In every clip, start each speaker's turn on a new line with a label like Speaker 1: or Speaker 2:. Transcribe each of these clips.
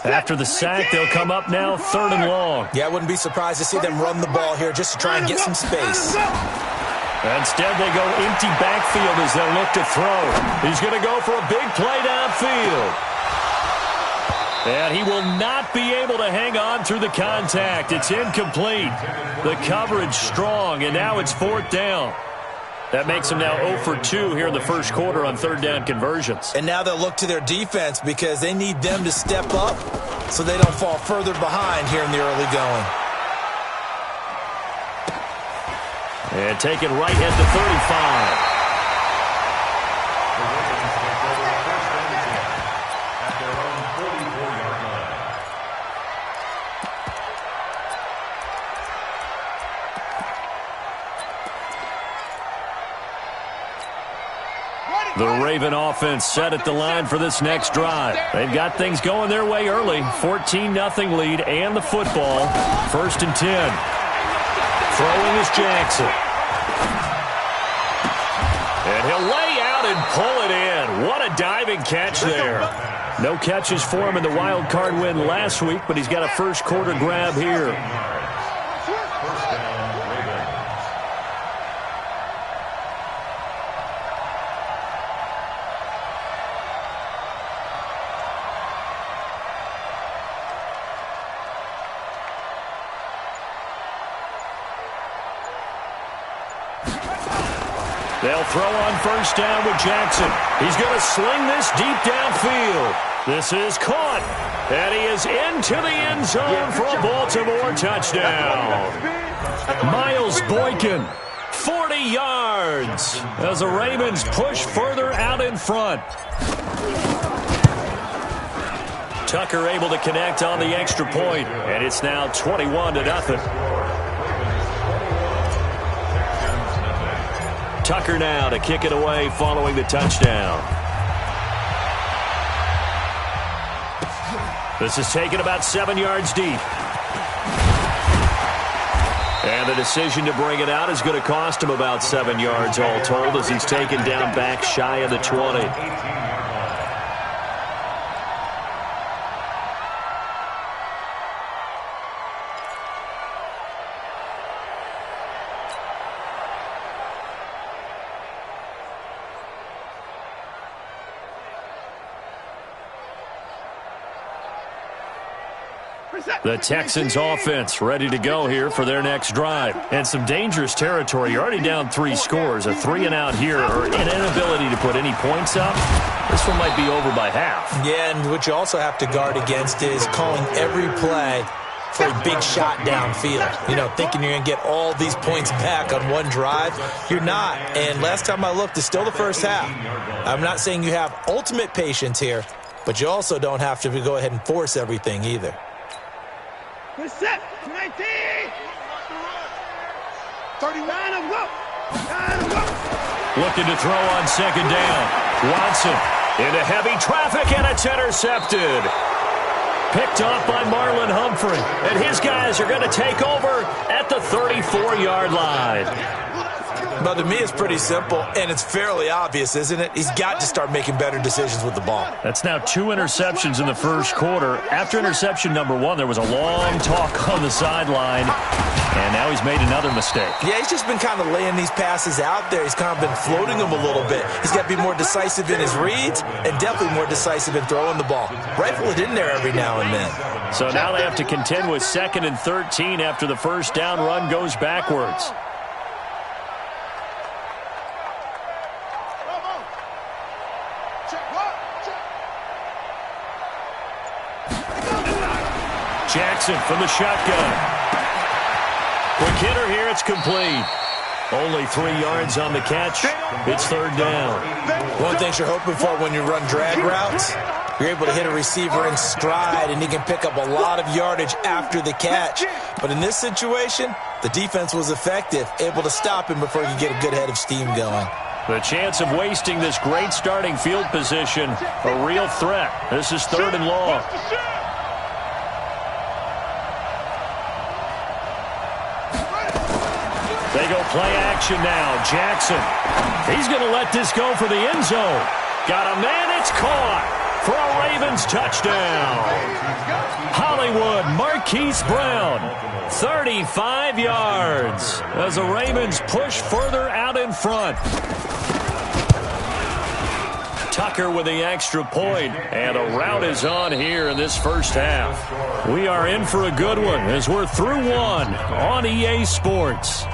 Speaker 1: After the sack, they'll come up now 3rd and long.
Speaker 2: Yeah, I wouldn't be surprised to see them run the ball here just to try and get some space.
Speaker 1: Instead, they go empty backfield as they look to throw. He's going to go for a big play downfield. And he will not be able to hang on through the contact. It's incomplete. The coverage strong, and now it's 4th down. That makes them now 0 for 2 here in the first quarter on 3rd down conversions.
Speaker 2: And now they'll look to their defense because they need them to step up so they don't fall further behind here in the early going.
Speaker 1: And taken right at the 35. The Raven offense set at the line for this next drive. They've got things going their way early. 14-0 lead and the football. 1st and 10. Throwing is Jackson. And he'll lay out and pull it in. What a diving catch there. No catches for him in the wild card win last week, but he's got a first quarter grab here. They'll throw on 1st down with Jackson. He's going to sling this deep downfield. This is caught. And he is into the end zone for a Baltimore touchdown. Miles Boykin, 40 yards, as the Ravens push further out in front. Tucker able to connect on the extra point, and it's now 21-0. Tucker now to kick it away following the touchdown. This is taken about 7 yards deep. And the decision to bring it out is going to cost him about 7 yards all told as he's taken down back shy of the 20. The Texans offense ready to go here for their next drive. And some dangerous territory. You're already down 3 scores. A 3-and-out here or an inability to put any points up. This one might be over by half.
Speaker 2: Yeah, and what you also have to guard against is calling every play for a big shot downfield. You know, thinking you're going to get all these points back on one drive. You're not. And last time I looked, it's still the first half. I'm not saying you have ultimate patience here, but you also don't have to go ahead and force everything either.
Speaker 3: Set 19. 39 go.
Speaker 1: Looking to throw on 2nd down. Watson into heavy traffic, and it's intercepted. Picked off by Marlon Humphrey. And his guys are going to take over at the 34-yard line.
Speaker 2: But to me, it's pretty simple, and it's fairly obvious, isn't it? He's got to start making better decisions with the ball.
Speaker 1: That's now 2 interceptions in the first quarter. After interception number 1, there was a long talk on the sideline, and now he's made another mistake. Yeah,
Speaker 2: he's just been kind of laying these passes out there. He's kind of been floating them a little bit. He's got to be more decisive in his reads and definitely more decisive in throwing the ball. Rifle it in there every now and then.
Speaker 1: So now they have to contend with 2nd and 13 after the first down run goes backwards. Jackson from the shotgun. Quick hitter here, it's complete. Only 3 yards on the catch. It's 3rd down.
Speaker 2: One thing you're hoping for when you run drag routes, you're able to hit a receiver in stride, and he can pick up a lot of yardage after the catch. But in this situation, the defense was effective, able to stop him before he could get a good head of steam going.
Speaker 1: The chance of wasting this great starting field position, a real threat. This is 3rd and long. They go play action now. Jackson. He's going to let this go for the end zone. Got a man. It's caught for a Ravens touchdown. Marquise Brown. 35 yards as the Ravens push further out in front. Tucker with the extra point, and a rout is on here in this first half. We are in for a good one as we're through one on EA Sports.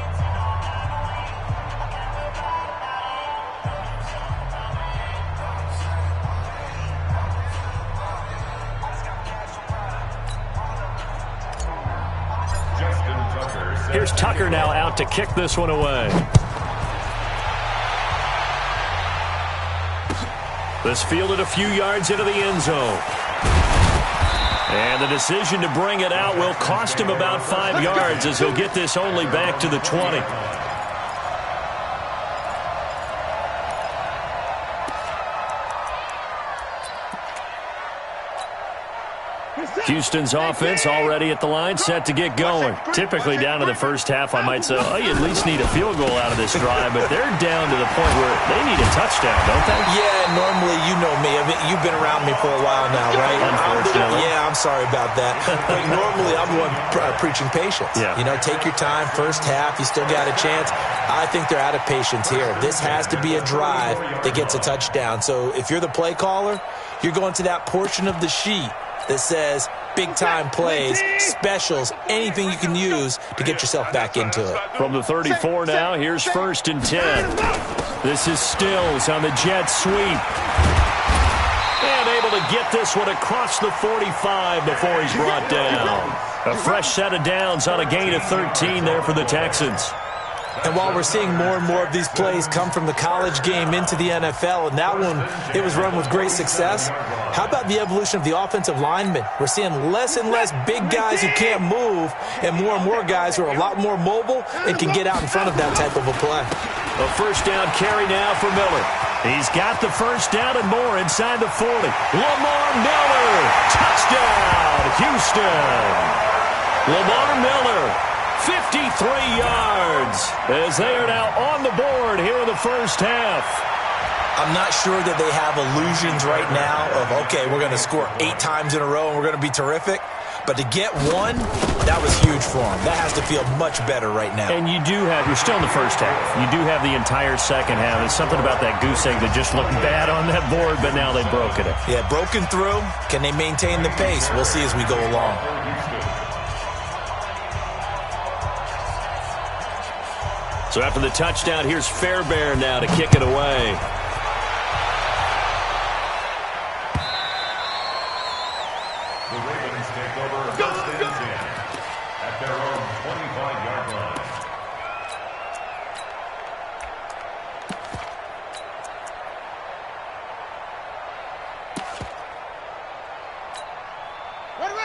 Speaker 1: Here's Tucker now out to kick this one away. This fielded a few yards into the end zone. And the decision to bring it out will cost him about 5 yards as he'll get this only back to the 20. Houston's offense already at the line, set to get going. Typically down to the first half, I might say, oh, you at least need a field goal out of this drive, but they're down to the point where they need a touchdown, don't they?
Speaker 2: Yeah, normally, you know me. I mean, you've been around me for a while now, right?
Speaker 1: Unfortunately.
Speaker 2: I'm sorry about that. But normally, I'm the one preaching patience.
Speaker 1: Yeah.
Speaker 2: You know, take your time. First half, you still got a chance. I think they're out of patience here. This has to be a drive that gets a touchdown. So if you're the play caller, you're going to that portion of the sheet that says big-time plays, specials, anything you can use to get yourself back into it.
Speaker 1: From the 34 now, here's 1st and 10. This is Stills on the jet sweep. And able to get this one across the 45 before he's brought down. A fresh set of downs on a gain of 13 there for the Texans.
Speaker 2: And while we're seeing more and more of these plays come from the college game into the NFL, and that one, it was run with great success, how about the evolution of the offensive linemen? We're seeing less and less big guys who can't move and more guys who are a lot more mobile and can get out in front of that type of a play.
Speaker 1: A first down carry now for Miller. He's got the first down and more inside the 40. Lamar Miller, touchdown, Houston. Lamar Miller, 53 yards as they are now on the board here in the first half.
Speaker 2: I'm not sure that they have illusions right now of, okay, we're going to score 8 times in a row and we're going to be terrific. But to get one, that was huge for them. That has to feel much better right now.
Speaker 1: And you're still in the first half. You do have the entire second half. There's something about that goose egg that just looked bad on that board, but now they've broken it.
Speaker 2: Yeah, broken through. Can they maintain the pace? We'll see as we go along.
Speaker 1: So after the touchdown, here's Fairbairn now to kick it away.
Speaker 4: The Ravens take over 1st and 10 at their own 25-yard line.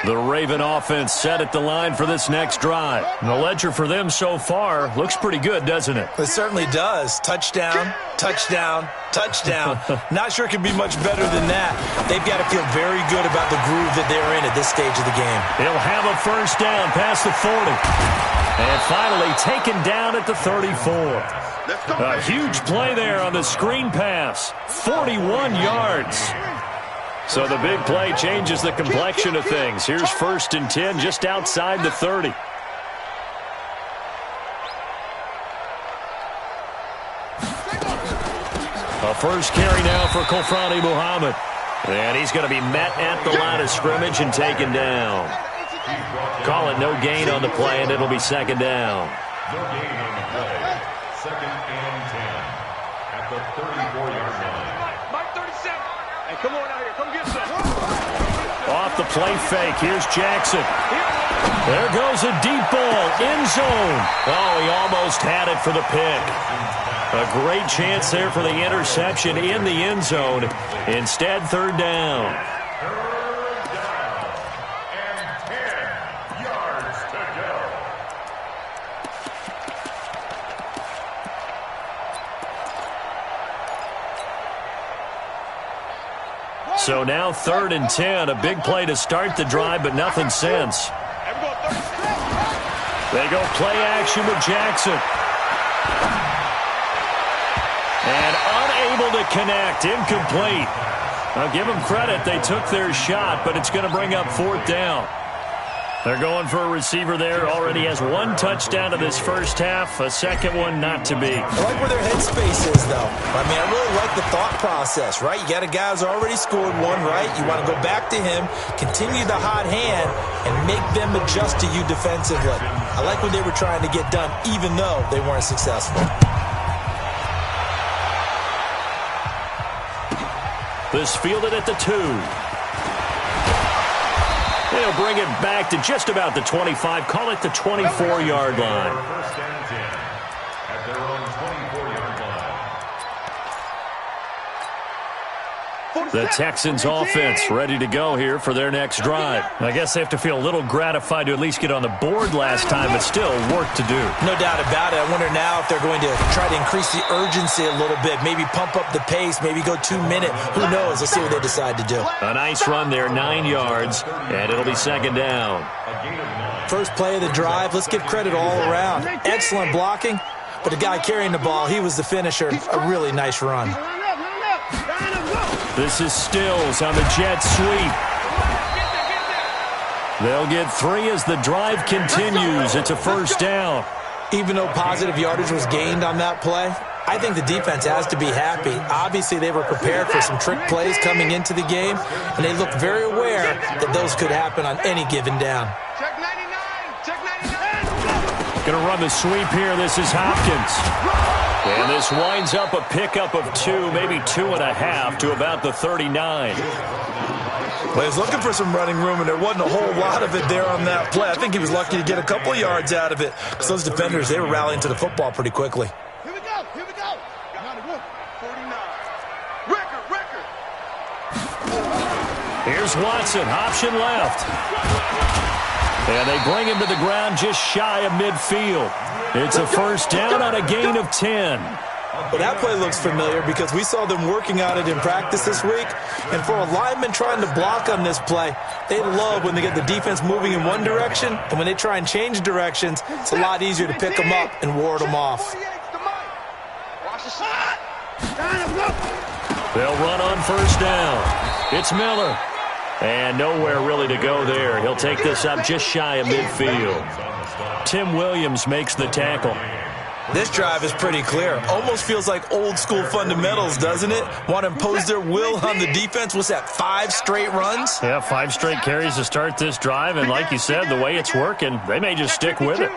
Speaker 1: The Raven offense set at the line for this next drive. And the ledger for them so far looks pretty good, doesn't it?
Speaker 2: It certainly does. Touchdown, touchdown, touchdown. Not sure it could be much better than that. They've got to feel very good about the groove that they're in at this stage of the game.
Speaker 1: He'll have a first down past the 40. And finally taken down at the 34. A huge play there on the screen pass. 41 yards. So the big play changes the complexion of things. Here's 1st and 10 just outside the 30. A first carry now for Kofrani Muhammad. And he's going to be met at the line of scrimmage and taken down. Call it no gain on the play, and it'll be 2nd down.
Speaker 4: No gain on the play. 2nd and 10 at the 34-yard line.
Speaker 3: Mike 37. Hey, come on out here. Come get some.
Speaker 1: Off the play fake. Here's Jackson. There goes a deep ball. End zone. Oh, he almost had it for the pick. A great chance there for the interception in the end zone. Instead, 3rd down.
Speaker 4: 3rd down and 10 yards to go.
Speaker 1: So now 3rd and 10. A big play to start the drive, but nothing since. They go play action with Jackson. And unable to connect. Incomplete. I'll give them credit. They took their shot, but it's going to bring up 4th down. They're going for a receiver there. Already has one touchdown in this first half. A second one not to be.
Speaker 2: I like where their headspace is, though. I mean, I really like the thought process, right? You got a guy who's already scored one, right? You want to go back to him, continue the hot hand, and make them adjust to you defensively. I like what they were trying to get done, even though they weren't successful.
Speaker 1: This fielded at the 2. They'll bring it back to just about the 25. Call it the 24-yard line.
Speaker 4: First and 10 at their own 24-yard line.
Speaker 1: The Texans offense ready to go here for their next drive. I guess they have to feel a little gratified to at least get on the board last time, but still work to do.
Speaker 2: No doubt about it. I wonder now if they're going to try to increase the urgency a little bit, maybe pump up the pace, maybe go 2-minute. Who knows? Let's see what they decide to do.
Speaker 1: A nice run there, 9 yards, and it'll be second down.
Speaker 2: First play of the drive, let's give credit all around. Excellent blocking, but the guy carrying the ball, he was the finisher. A really nice run.
Speaker 1: This is Stills on the jet sweep. They'll get 3 as the drive continues. It's a first down.
Speaker 2: Even though positive yardage was gained on that play, I think the defense has to be happy. Obviously, they were prepared for some trick plays coming into the game, and they look very aware that those could happen on any given down.
Speaker 3: Check 99. Check 99.
Speaker 1: Going to run the sweep here. This is Hopkins. And this winds up a pickup of 2, maybe 2.5 to about the 39.
Speaker 2: Well, he was looking for some running room, and there wasn't a whole lot of it there on that play. I think he was lucky to get a couple of yards out of it, because those defenders, they were rallying to the football pretty quickly.
Speaker 3: Here we go. Here we go. 49. Record.
Speaker 1: Here's Watson, option left. And they bring him to the ground just shy of midfield. It's a first down on a gain of 10.
Speaker 2: Well, that play looks familiar because we saw them working on it in practice this week. And for a lineman trying to block on this play, they love when they get the defense moving in one direction. And when they try and change directions, it's a lot easier to pick them up and ward them off.
Speaker 3: Watch the shot.
Speaker 1: They'll run on first down. It's Miller. And nowhere really to go there. He'll take this up just shy of midfield. Tim Williams makes the tackle.
Speaker 2: This drive is pretty clear. Almost feels like old school fundamentals, doesn't it? Want to impose their will on the defense. What's that, 5 straight runs?
Speaker 1: Yeah, 5 straight carries to start this drive. And like you said, the way it's working, they may just stick with it.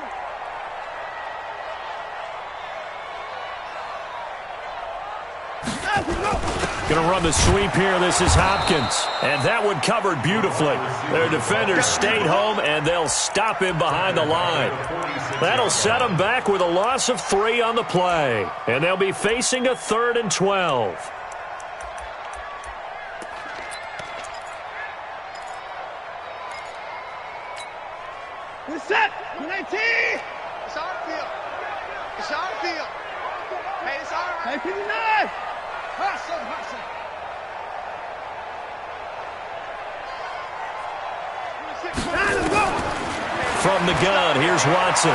Speaker 1: Going to run the sweep here. This is Hopkins. And that one covered beautifully. Their defenders stayed home, and they'll stop him behind the line. That'll set them back with a loss of 3 on the play. And they'll be facing a 3rd and 12.
Speaker 3: We're set. 19. It's our field. It's our field. Hey, it's our. Hey, 59. Hustle.
Speaker 1: From the gun, here's Watson.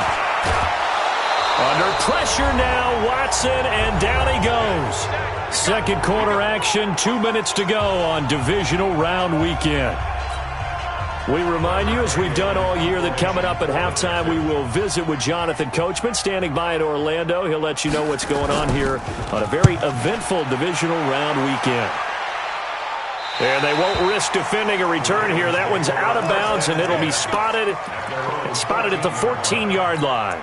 Speaker 1: Under pressure now, Watson, and down he goes. Second quarter action, 2 minutes to go on divisional round weekend. We remind you, as we've done all year, that coming up at halftime, we will visit with Jonathan Coachman, standing by in Orlando. He'll let you know what's going on here on a very eventful divisional round weekend. And they won't risk defending a return here. That one's out of bounds, and it'll be spotted at the 14-yard line.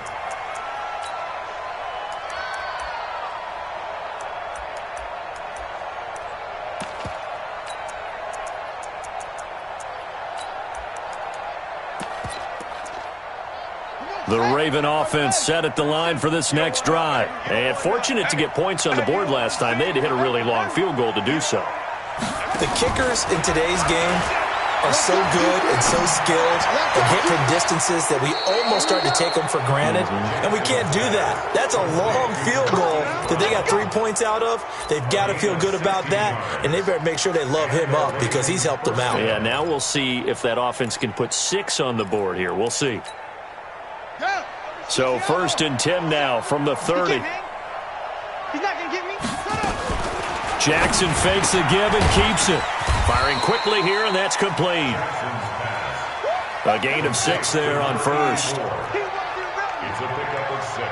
Speaker 1: The Raven offense set at the line for this next drive. And fortunate to get points on the board last time. They had to hit a really long field goal to do so.
Speaker 2: The kickers in today's game are so good and so skilled and hit from distances that we almost start to take them for granted. And we can't do that. That's a long field goal that they got 3 points out of. They've got to feel good about that, and they better make sure they love him up because he's helped them out.
Speaker 1: Yeah, now we'll see if that offense can put 6 on the board here. We'll see. So 1st and 10 now from the 30.
Speaker 3: He's not going to get me.
Speaker 1: Jackson fakes the give and keeps it. Firing quickly here, and that's complete. A gain of 6 there on first.
Speaker 4: It's a pickup of 6.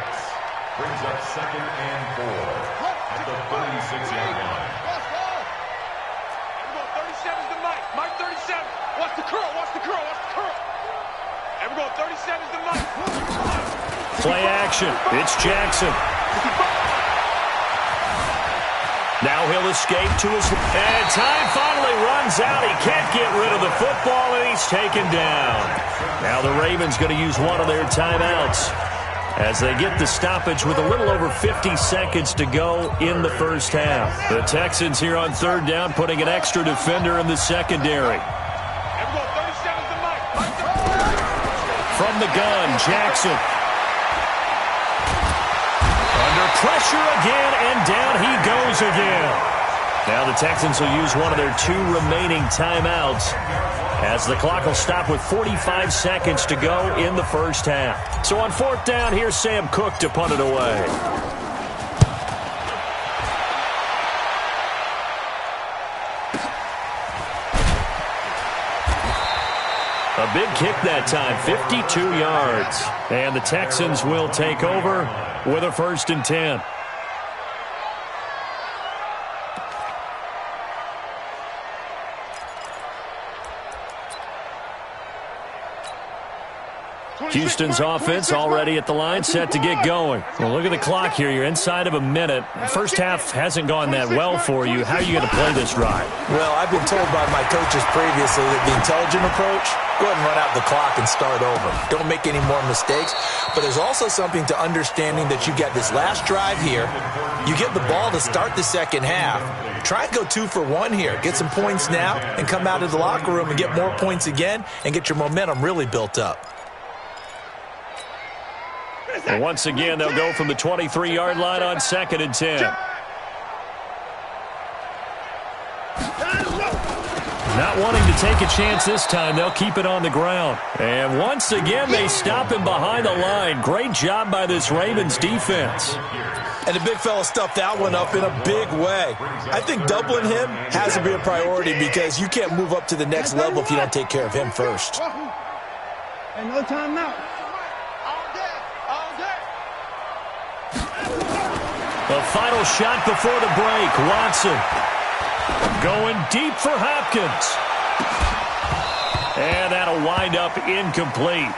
Speaker 4: Brings up 2nd and 4 at the 36-yard line.
Speaker 3: 37's the Mike. Mike 37. Watch the curl. Watch the curl. Watch the curl. Everyone, 37's the Mike.
Speaker 1: Play action. It's Jackson. Now he'll escape to his... And time finally runs out. He can't get rid of the football, and he's taken down. Now the Ravens going to use one of their timeouts as they get the stoppage with a little over 50 seconds to go in the first half. The Texans here on 3rd down, putting an extra defender in the secondary. From the gun, Jackson. Under pressure again, and down he goes again. Now the Texans will use one of their 2 remaining timeouts as the clock will stop with 45 seconds to go in the first half. So on 4th down, here's Sam Cook to punt it away. A big kick that time, 52 yards. And the Texans will take over with a 1st and 10. Houston's offense already at the line, set to get going. Well, look at the clock here. You're inside of a minute. First half hasn't gone that well for you. How are you going to play this drive?
Speaker 2: Well, I've been told by my coaches previously that the intelligent approach, go ahead and run out the clock and start over. Don't make any more mistakes. But there's also something to understanding that you got this last drive here. You get the ball to start the second half. Try and go 2 for 1 here. Get some points now and come out of the locker room and get more points again and get your momentum really built up.
Speaker 1: And once again, they'll go from the 23-yard line on 2nd and 10. Not wanting to take a chance this time, they'll keep it on the ground. And once again, they stop him behind the line. Great job by this Ravens defense.
Speaker 2: And the big fella stuffed that one up in a big way. I think doubling him has to be a priority because you can't move up to the next level if you don't take care of him first.
Speaker 3: And no time now.
Speaker 1: The final shot before the break. Watson going deep for Hopkins. And that'll wind up incomplete.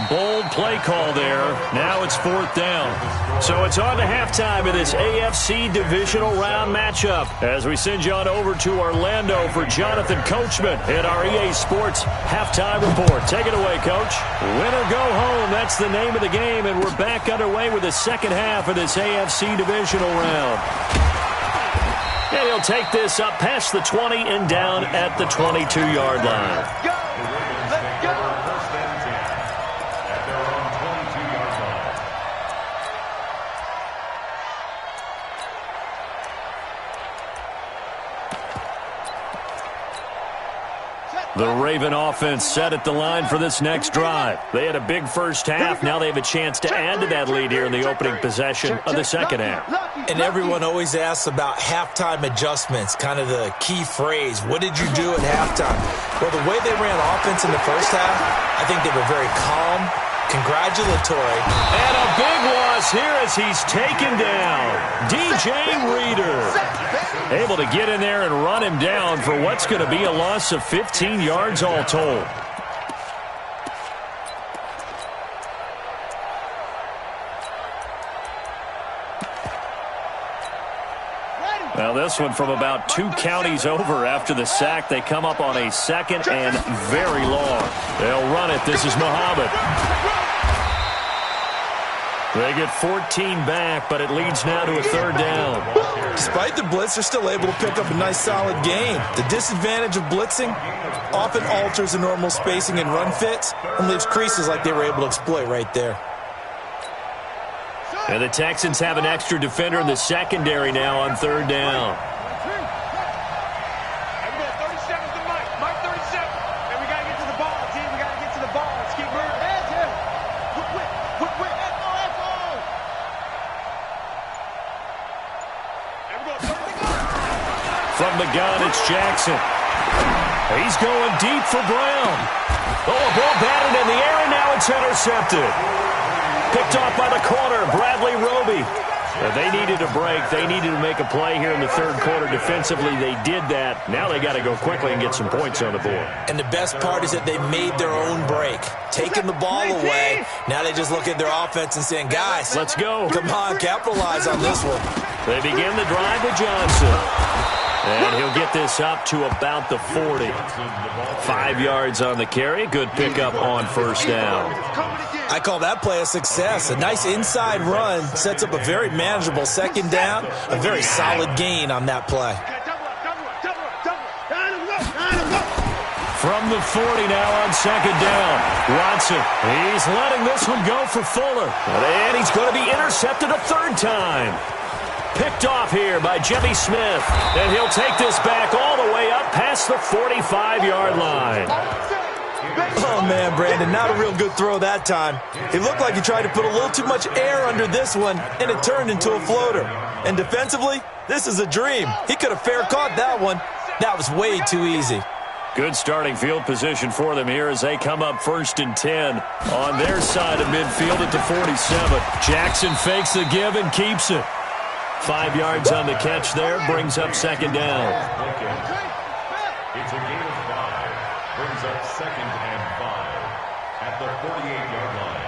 Speaker 1: Bold play call there. Now it's 4th down. So it's on to halftime of this AFC divisional round matchup as we send you on over to Orlando for Jonathan Coachman at our EA Sports halftime report. Take it away, Coach. Win or go home, that's the name of the game, and we're back underway with the second half of this AFC divisional round. And he'll take this up past the 20 and down at the 22-yard line. The Raven offense set at the line for this next drive. They had a big first half. Now they have a chance to add to that lead here in the opening possession of the second half.
Speaker 2: And everyone always asks about halftime adjustments, kind of the key phrase. What did you do at halftime? Well, the way they ran offense in the first half, I think they were very calm, congratulatory.
Speaker 1: And a big loss here as he's taken down. DJ Reader able to get in there and run him down for what's going to be a loss of 15 yards all told. Now this one from about 2 counties over after the sack. They come up on a 2nd and very long. They'll run it. This is Muhammad. They get 14 back, but it leads now to a 3rd down.
Speaker 2: Despite the blitz, they're still able to pick up a nice solid gain. The disadvantage of blitzing often alters the normal spacing and run fits and leaves creases like they were able to exploit right there.
Speaker 1: And the Texans have an extra defender in the secondary now on 3rd down. From the gun, it's Jackson. He's going deep for Brown. Oh, a ball batted It's intercepted. Picked off by the corner, Bradley Roby. They needed a break. They needed to make a play here in the third quarter. Defensively, they did that. Now they got to go quickly and get some points on the board.
Speaker 2: And the best part is that they made their own break. Taking the ball away, now they just look at their offense and saying, guys,
Speaker 1: let's go.
Speaker 2: Come on, capitalize on this one.
Speaker 1: They begin the drive with Johnson. And he'll get this up to about the 40. 5 yards on the carry. Good pickup on first down.
Speaker 2: I call that play a success. A nice inside run sets up a very manageable second down. A very solid gain on that play.
Speaker 1: From the 40 now on second down. Watson, he's letting this one go for Fuller. And he's going to be intercepted a third time. Picked off here by Jimmy Smith. And he'll take this back all the way up past the 45-yard line.
Speaker 2: Oh, man, Brandon, not a real good throw that time. It looked like he tried to put a little too much air under this one, and it turned into a floater. And defensively, this is a dream. He could have fair caught that one. That was way too easy.
Speaker 1: Good starting field position for them here as they come up 1st and 10 on their side of midfield at the 47. Jackson fakes the give and keeps it. 5 yards on the catch there, brings up second down.
Speaker 4: It's a gain of 5. Brings up 2nd and 5 at the 48-yard line.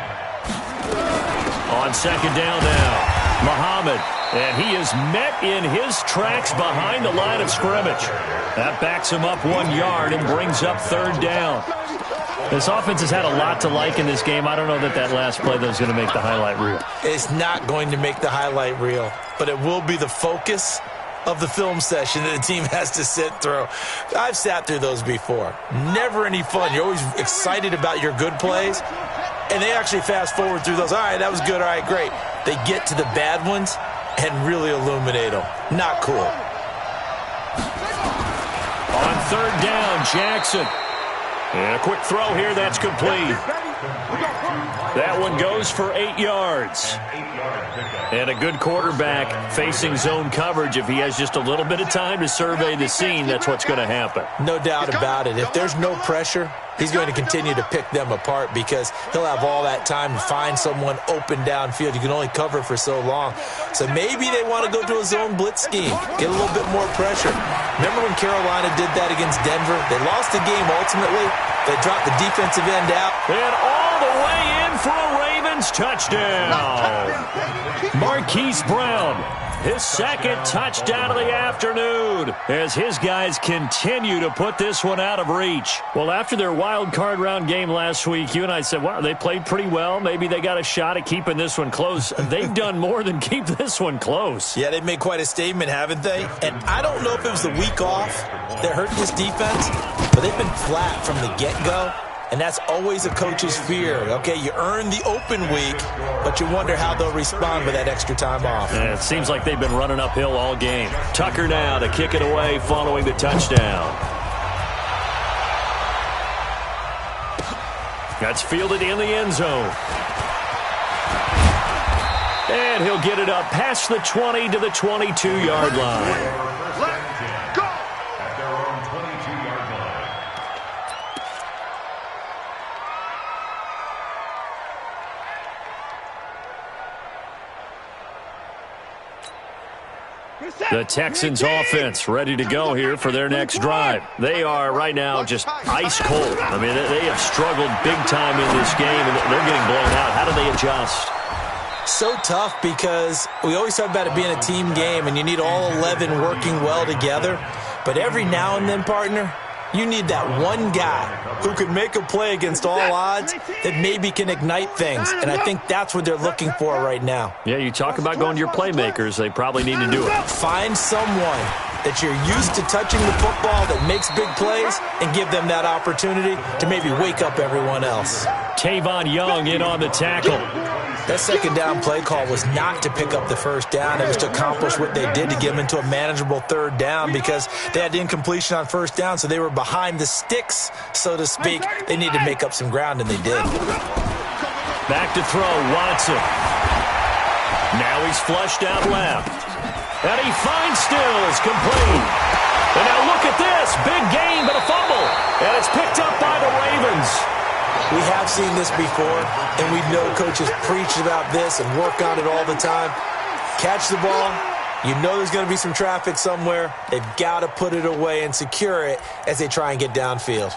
Speaker 1: On second down now, Muhammad, and he is met in his tracks behind the line of scrimmage. That backs him up 1 yard and brings up third down. This offense has had a lot to like in this game. I don't know that that last play, though, is going to make the highlight reel.
Speaker 2: It's not going to make the highlight reel, but it will be the focus of the film session that the team has to sit through. I've sat through those before. Never any fun. You're always excited about your good plays, and they actually fast forward through those. All right, that was good. All right, great. They get to the bad ones and really illuminate them. Not cool.
Speaker 1: On third down, Jackson. And a quick throw here, that's complete. That one goes for 8 yards. And a good quarterback facing zone coverage. If he has just a little bit of time to survey the scene, that's what's going to happen.
Speaker 2: No doubt about it. If there's no pressure, he's going to continue to pick them apart because he'll have all that time to find someone open downfield. You can only cover for so long. So maybe they want to go to a zone blitz scheme, get a little bit more pressure. Remember when Carolina did that against Denver? They lost the game ultimately. They dropped the defensive end out.
Speaker 1: And all the way in for a Ravens touchdown. Marquise Brown, his second touchdown of the afternoon as his guys continue to put this one out of reach. Well, after their wild card round game last week, you and I said, wow, they played pretty well. Maybe they got a shot at keeping this one close. They've done more than keep this one close.
Speaker 2: Yeah, they've made quite a statement, haven't they? And I don't know if it was the week off that hurt this defense, but they've been flat from the get-go. And that's always a coach's fear. Okay, you earn the open week, but you wonder how they'll respond with that extra time off.
Speaker 1: And it seems like they've been running uphill all game. Tucker now to kick it away following the touchdown. That's fielded in the end zone. And he'll get it up past the 20 to the 22-yard line. The Texans offense ready to go here for their next drive. They are right now just ice cold. I mean, they have struggled big time in this game, and they're getting blown out. How do they adjust?
Speaker 2: So tough because we always talk about it being a team game, and you need all 11 working well together. But every now and then, partner, you need that one guy who can make a play against all odds that maybe can ignite things. And I think that's what they're looking for right now.
Speaker 1: Yeah, you talk about going to your playmakers. They probably need to do it.
Speaker 2: Find someone that you're used to touching the football that makes big plays and give them that opportunity to maybe wake up everyone else.
Speaker 1: Tavon Young in on the tackle.
Speaker 2: That second down play call was not to pick up the first down. It was to accomplish what they did to get them into a manageable third down because they had incompletion on first down, so they were behind the sticks, so to speak. They needed to make up some ground, and they did.
Speaker 1: Back to throw, Watson. Now he's flushed out left. And he finds Stills, complete. And now look at this, big gain, but a fumble. And it's picked up by the Ravens.
Speaker 2: We have seen this before, and we know coaches preach about this and work on it all the time. Catch the ball. You know there's going to be some traffic somewhere. They've got to put it away and secure it as they try and get downfield.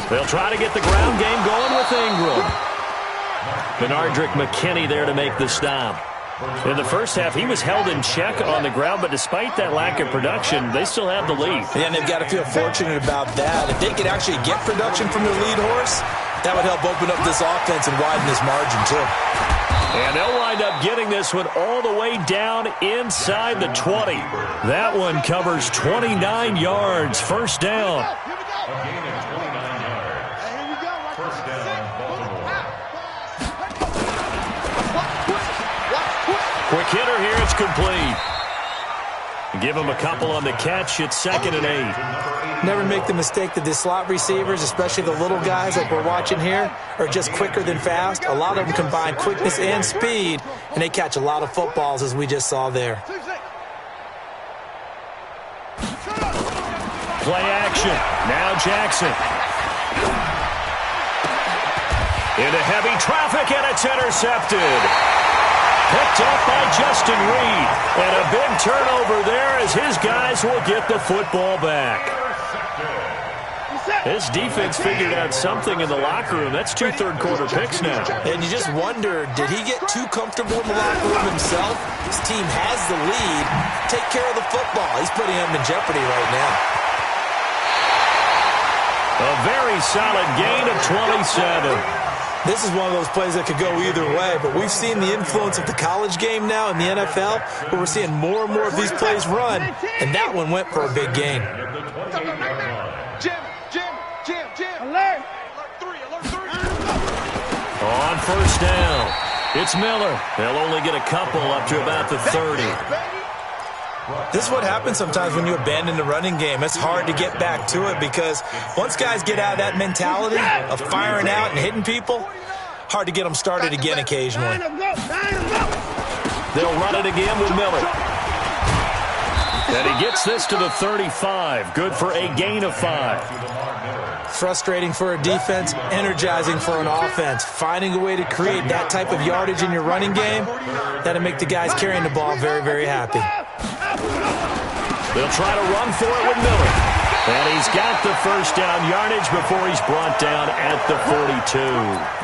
Speaker 1: They'll try to get the ground game going with Ingram. Benardrick McKinney there to make the stop. In the first half, he was held in check on the ground, but despite that lack of production, they still have the lead.
Speaker 2: Yeah, and they've got to feel fortunate about that. If they could actually get production from their lead horse, that would help open up this offense and widen this margin, too.
Speaker 1: And they'll wind up getting this one all the way down inside the 20. That one covers 29 yards. First down.
Speaker 4: A gain of 29 yards. First down, Baltimore.
Speaker 1: Quick hitter here. It's complete. Give him a couple on the catch. It's 2nd and 8.
Speaker 2: Never make the mistake that the slot receivers, especially the little guys like we're watching here, are just quicker than fast. A lot of them combine quickness and speed, and they catch a lot of footballs, as we just saw there.
Speaker 1: Play action. Now Jackson. Into heavy traffic, and it's intercepted. Picked up by Justin Reed. And a big turnover there as his guys will get the football back. This defense figured out something in the locker room. That's 2 third-quarter picks now.
Speaker 2: And you just wonder, did he get too comfortable in the locker room himself? His team has the lead. Take care of the football. He's putting him in jeopardy right now.
Speaker 1: A very solid gain of 27.
Speaker 2: This is one of those plays that could go either way, but we've seen the influence of the college game now in the NFL, where we're seeing more and more of these plays run, and that one went for a big gain.
Speaker 3: Alert!
Speaker 1: On first down, it's Miller. They'll only get a couple up to about the 30.
Speaker 2: This is what happens sometimes when you abandon the running game. It's hard to get back to it because once guys get out of that mentality of firing out and hitting people, hard to get them started again occasionally.
Speaker 1: They'll run it again with Miller. And he gets this to the 35. Good for a gain of 5.
Speaker 2: Frustrating for a defense, energizing for an offense. Finding a way to create that type of yardage in your running game, that'll make the guys carrying the ball very, very happy.
Speaker 1: They'll try to run for it with Miller. And he's got the first down yardage before he's brought down at the 42.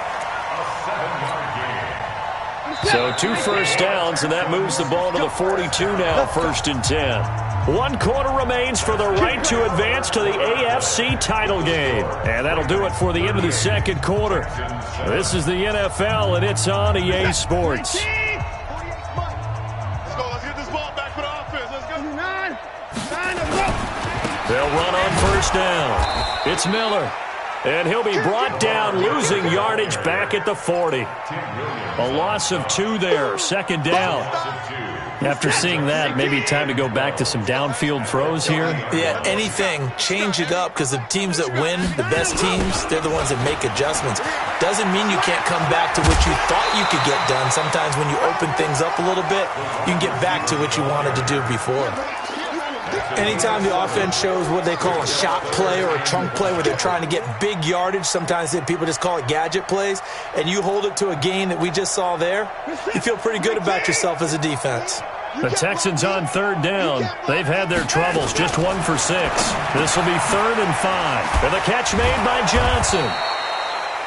Speaker 1: So 2 first downs, and that moves the ball to the 42 now, 1st and 10. 1 quarter remains for the right to advance to the AFC title game. And that'll do it for the end of the 2nd quarter. This is the NFL, and it's on EA Sports.
Speaker 3: Let's get this ball back for the offense. Let's go.
Speaker 1: They'll run on first down. It's Miller. And he'll be brought down, losing yardage back at the 40. A loss of 2 there, 2nd down. After seeing that, maybe time to go back to some downfield throws here.
Speaker 2: Yeah, anything. Change it up because the teams that win, the best teams, they're the ones that make adjustments. Doesn't mean you can't come back to what you thought you could get done. Sometimes when you open things up a little bit, you can get back to what you wanted to do before. Anytime the offense shows what they call a shot play or a chunk play where they're trying to get big yardage, sometimes people just call it gadget plays, and you hold it to a gain that we just saw there, you feel pretty good about yourself as a defense.
Speaker 1: The Texans on 3rd down. They've had their troubles, just 1 for 6. This will be 3rd and 5. And the catch made by Johnson.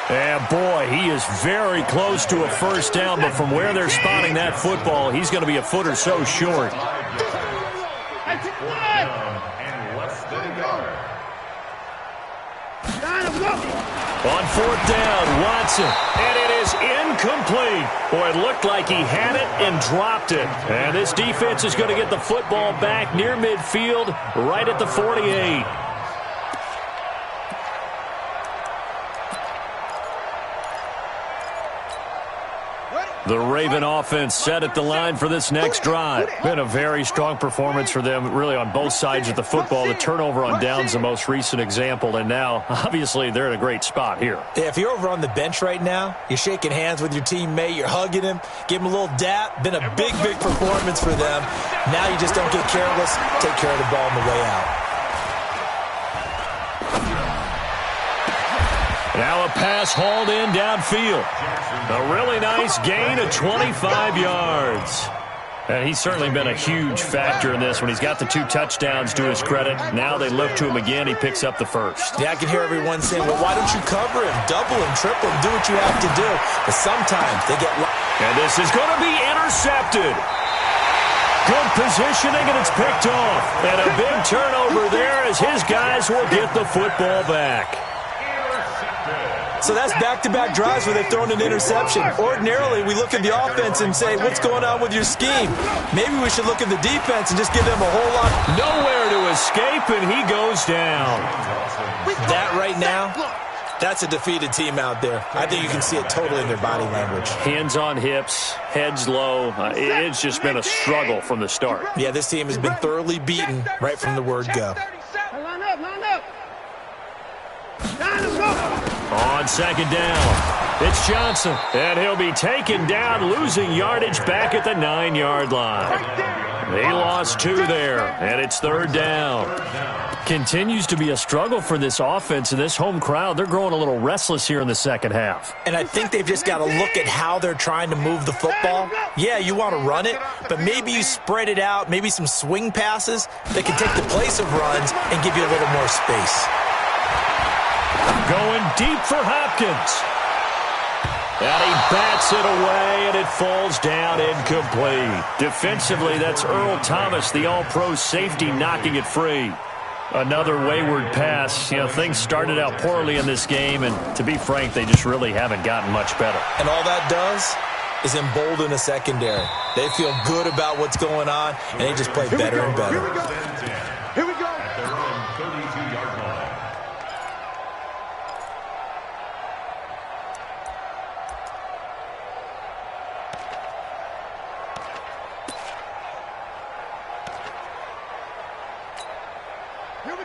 Speaker 1: And boy, he is very close to a first down, but from where they're spotting that football, he's going to be a foot or so short. On 4th down, Watson, and it is incomplete. Boy, it looked like he had it and dropped it. And this defense is going to get the football back near midfield, right at the 48.
Speaker 3: Ready?
Speaker 1: The Raven offense set at the line for this next drive. Been a very strong performance for them, really on both sides of the football. The turnover on downs the most recent example, and now, obviously, they're in a great spot here.
Speaker 2: Yeah, if you're over on the bench right now, you're shaking hands with your teammate, you're hugging him, give him a little dap. Been a big, big performance for them. Now you just don't get careless. Take care of the ball on the way out.
Speaker 1: Now a pass hauled in downfield. A really nice gain of 25 yards. And he's certainly been a huge factor in this when he's got the 2 touchdowns to his credit. Now they look to him again. He picks up the first.
Speaker 2: Yeah, I can hear everyone saying, well, why don't you cover him, double him, triple him, do what you have to do. But sometimes they get...
Speaker 1: And this is going to be intercepted. Good positioning, and it's picked off. And a big turnover there as his guys will get the football back.
Speaker 2: So that's back-to-back drives where they've thrown an interception. Ordinarily, we look at the offense and say, what's going on with your scheme? Maybe we should look at the defense and just give them a whole lot.
Speaker 1: Nowhere to escape, and he goes down.
Speaker 2: That right now, that's a defeated team out there. I think you can see it totally in their body language.
Speaker 1: Hands on hips, heads low. It's just been a struggle from the start.
Speaker 2: Yeah, this team has been thoroughly beaten right from the word go.
Speaker 3: Line up, line up. Let's go.
Speaker 1: On second down, it's Johnson, and he'll be taken down, losing yardage back at the 9-yard line. They lost 2 there, and it's third down. Continues to be a struggle for this offense and this home crowd. They're growing a little restless here in the second half.
Speaker 2: And I think they've just got to look at how they're trying to move the football. Yeah, you want to run it, but maybe you spread it out, maybe some swing passes that can take the place of runs and give you a little more space.
Speaker 1: Going deep for Hopkins. And he bats it away, and it falls down incomplete. Defensively, that's Earl Thomas, the all-pro safety, knocking it free. Another wayward pass. You know, things started out poorly in this game, and to be frank, they just really haven't gotten much better.
Speaker 2: And all that does is embolden a secondary. They feel good about what's going on, and they just play better and better.
Speaker 3: Here we go.
Speaker 4: At their own 32-yard line.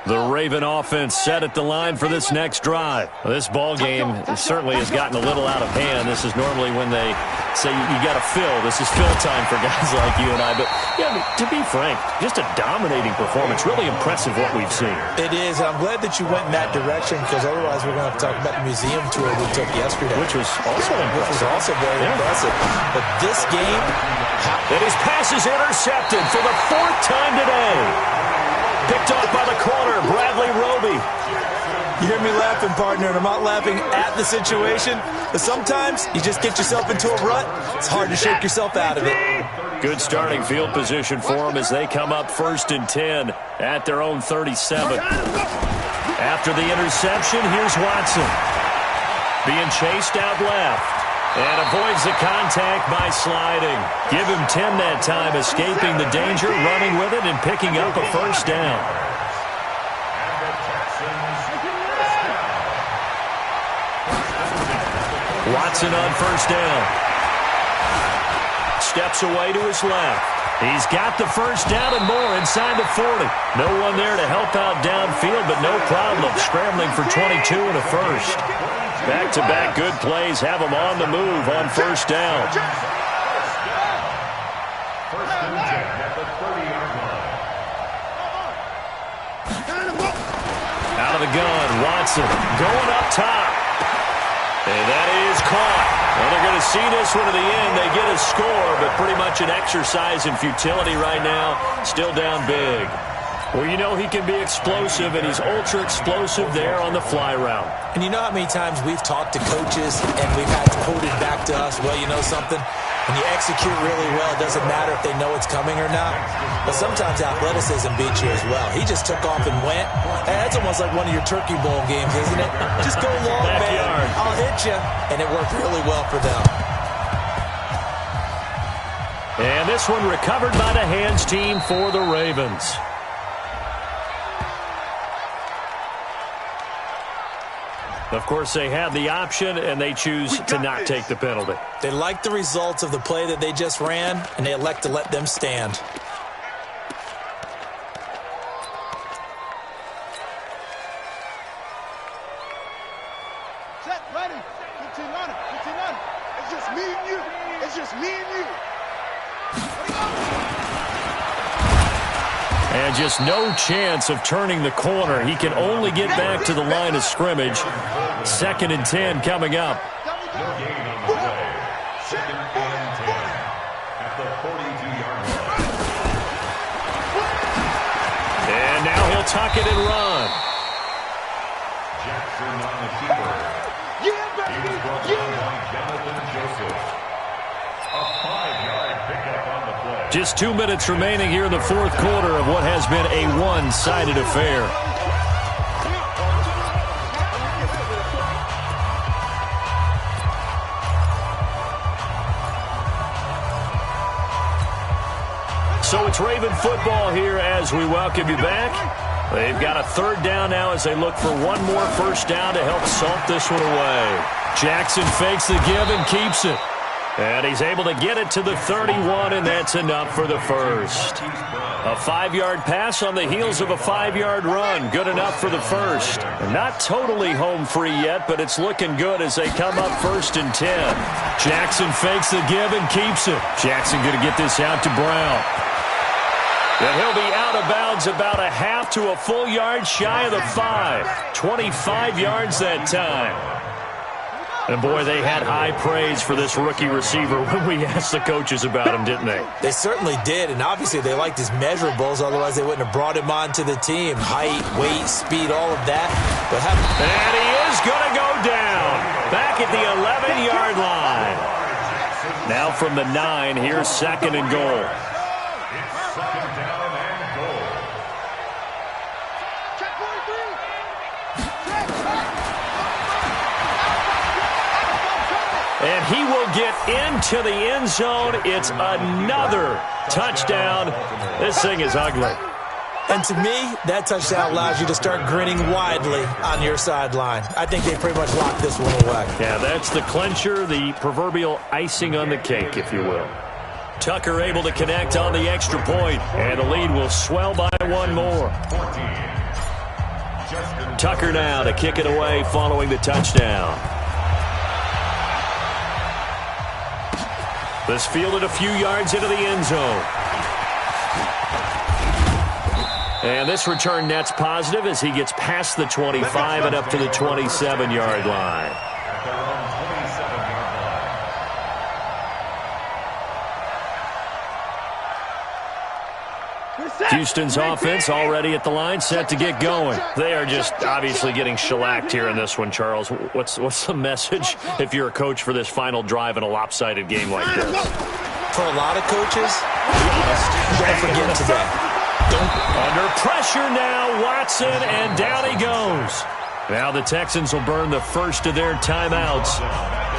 Speaker 1: The Raven offense set at the line for this next drive. This ball game certainly has gotten a little out of hand. This is normally when they say you got to fill. This is fill time for guys like you and I. But, yeah, to be frank, just a dominating performance. Really impressive what we've seen.
Speaker 2: It is. And I'm glad that you went in that direction, because otherwise we're going to have to talk about the museum tour we took yesterday.
Speaker 1: Which was also impressive.
Speaker 2: Which was also very impressive. But this game...
Speaker 1: And his pass is intercepted for the 4th time today. Picked off by the corner, Bradley Roby.
Speaker 2: You hear me laughing, partner, and I'm not laughing at the situation, but sometimes you just get yourself into a rut. It's hard to shake yourself out of it.
Speaker 1: Good starting field position for them as they come up 1st and 10 at their own 37. After the interception, here's Watson. Being chased out left. And avoids the contact by sliding. Give him 10 that time, escaping the danger, running with it, and picking up a first down. Watson on first down. Steps away to his left. He's got the first down and more inside the 40. No one there to help out downfield, but no problem scrambling for 22 and a first. Back-to-back good plays have them on the move on first down.
Speaker 4: First and 10 at the 30-yard line.
Speaker 1: Out of the gun, Watson going up top. And that is caught. Well, they're going to see this one to the end. They get a score, but pretty much an exercise in futility right now. Still down big. Well, you know he can be explosive, and he's ultra-explosive there on the fly route.
Speaker 2: And you know how many times we've talked to coaches and we've had quoted back to us, well, you know something? When you execute really well, it doesn't matter if they know it's coming or not. But sometimes athleticism beats you as well. He just took off and went. Hey, that's almost like one of your Turkey Bowl games, isn't it? Just go long, man. I'll hit you. And it worked really well for them.
Speaker 1: And this one recovered by the hands team for the Ravens. Of course, they have the option, and they choose to not take the penalty.
Speaker 2: They like the results of the play that they just ran, and they elect to let them stand.
Speaker 3: Set, ready. 15 on it. 15 on it. It's just me and you. It's just me and you.
Speaker 1: And just no chance of turning the corner. He can only get back to the line of scrimmage. 2nd and 10 coming up.
Speaker 4: No gain on the play. 2nd and 10 at the 42-yard line.
Speaker 1: And now he'll tuck it and run.
Speaker 4: Jackson on the keeper. He was brought down by Jonathan Joseph. A 5-yard pickup on the play.
Speaker 1: Just 2 minutes remaining here in the 4th quarter of what has been a one-sided affair. So it's Raven football here as we welcome you back. They've got a 3rd down now as they look for one more first down to help salt this one away. Jackson fakes the give and keeps it. And he's able to get it to the 31, and that's enough for the first. A 5-yard pass on the heels of a 5-yard run. Good enough for the first. Not totally home free yet, but it's looking good as they come up 1st and 10. Jackson fakes the give and keeps it. Jackson going to get this out to Brown. And he'll be out of bounds about a half to a full yard shy of the 5. 25 yards that time. And, boy, they had high praise for this rookie receiver when we asked the coaches about him, didn't they?
Speaker 2: They certainly did, and obviously they liked his measurables. Otherwise, they wouldn't have brought him onto the team. Height, weight, speed, all of that. But
Speaker 1: and he is going to go down. Back at the 11-yard line. Now from the 9, here's 2nd and goal.
Speaker 4: It's 2nd down and goal.
Speaker 3: Check 43.
Speaker 1: And he will get into the end zone. It's another touchdown. This thing is ugly.
Speaker 2: And to me, that touchdown allows you to start grinning widely on your sideline. I think they pretty much locked this one away.
Speaker 1: Yeah, that's the clincher, the proverbial icing on the cake, if you will. Tucker able to connect on the extra point, and the lead will swell by one more. Tucker now to kick it away following the touchdown. This fielded a few yards into the end zone. And this return net's positive as he gets past the 25 and up to the 27-yard line. Houston's offense already at the line, set to get going. They are just obviously getting shellacked here in this one, Charles. What's the message if you're a coach for this final drive in a lopsided game like this?
Speaker 2: For a lot of coaches, be honest, don't forget today.
Speaker 1: Under pressure now, Watson, and down he goes. Now the Texans will burn the first of their timeouts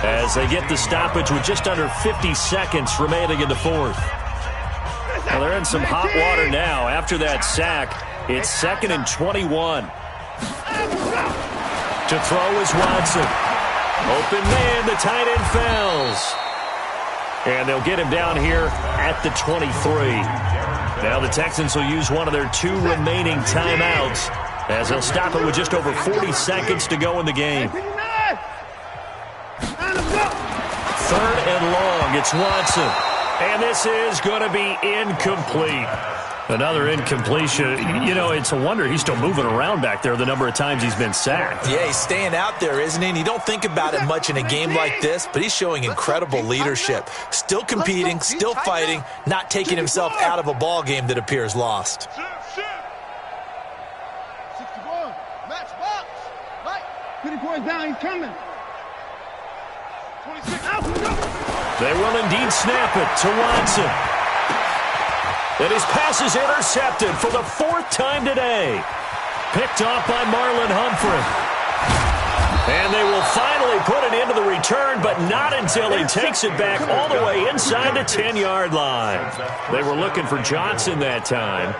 Speaker 1: as they get the stoppage with just under 50 seconds remaining in the 4th. Well, they're in some hot water now. After that sack, it's 2nd and 21. To throw is Watson. Open man, the tight end falls. And they'll get him down here at the 23. Now the Texans will use one of their 2 remaining timeouts as they'll stop it with just over 40 seconds to go in the game. 3rd and long, it's Watson. And this is going to be incomplete. Another incompletion. You know, it's a wonder he's still moving around back there the number of times he's been sacked.
Speaker 2: Yeah, he's staying out there, isn't he? And you don't think about it much in a game like this, but he's showing incredible leadership. Still competing, still fighting, not taking himself out of a ball game that appears lost.
Speaker 3: 61, match box. Right. 50 points down, he's coming. 26, out.
Speaker 1: They will indeed snap it to Watson. And his pass is intercepted for the 4th time today. Picked off by Marlon Humphrey. And they will finally put it into the return, but not until he takes it back all the way inside the 10-yard line. They were looking for Johnson that time.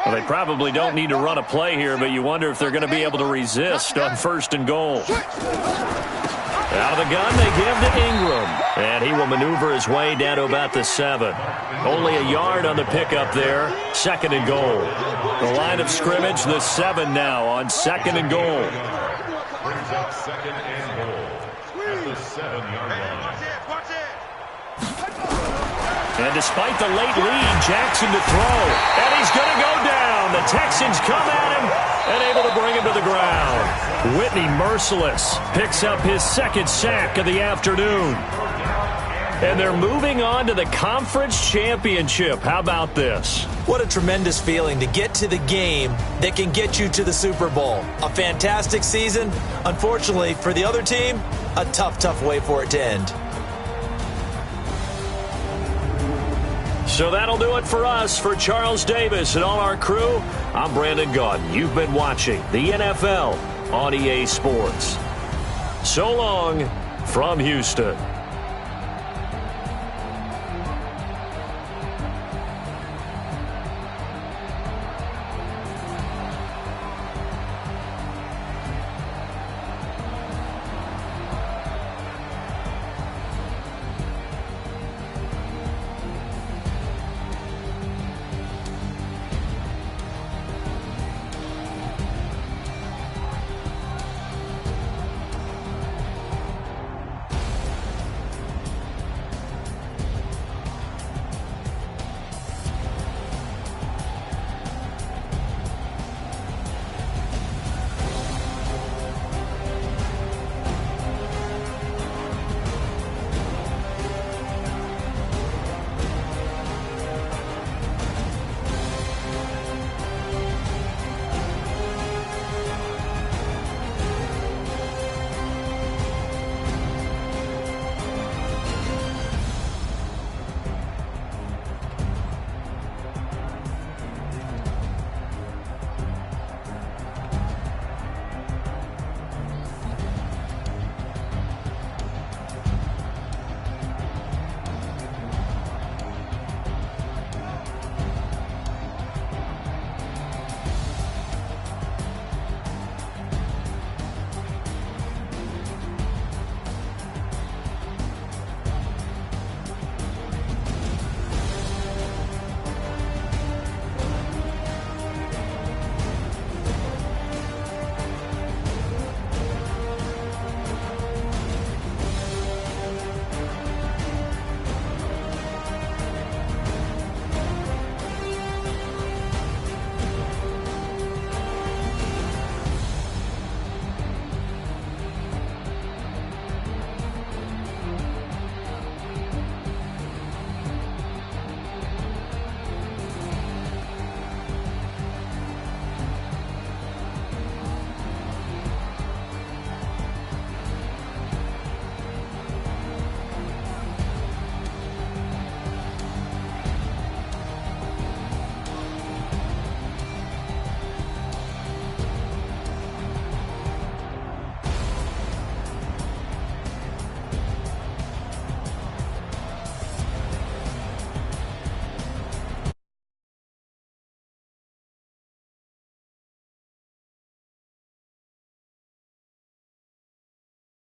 Speaker 1: Well, they probably don't need to run a play here, but you wonder if they're going to be able to resist on 1st and goal. Out of the gun, they give to Ingram. And he will maneuver his way down to about the 7. Only a yard on the pickup there. 2nd and goal. The line of scrimmage, the 7 now on 2nd and goal.
Speaker 4: Brings up 2nd and goal at the 7-yard line.
Speaker 1: And despite the late lead, Jackson to throw. And he's going to go down. The Texans come at him and able to bring him to the ground. Whitney, merciless, picks up his 2nd sack of the afternoon. And they're moving on to the conference championship. How about this?
Speaker 2: What a tremendous feeling to get to the game that can get you to the Super Bowl. A fantastic season. Unfortunately, for the other team, a tough way for it to end.
Speaker 1: So that'll do it for us. For Charles Davis and all our crew, I'm Brandon Gaudin. You've been watching the NFL on EA Sports. So long from Houston.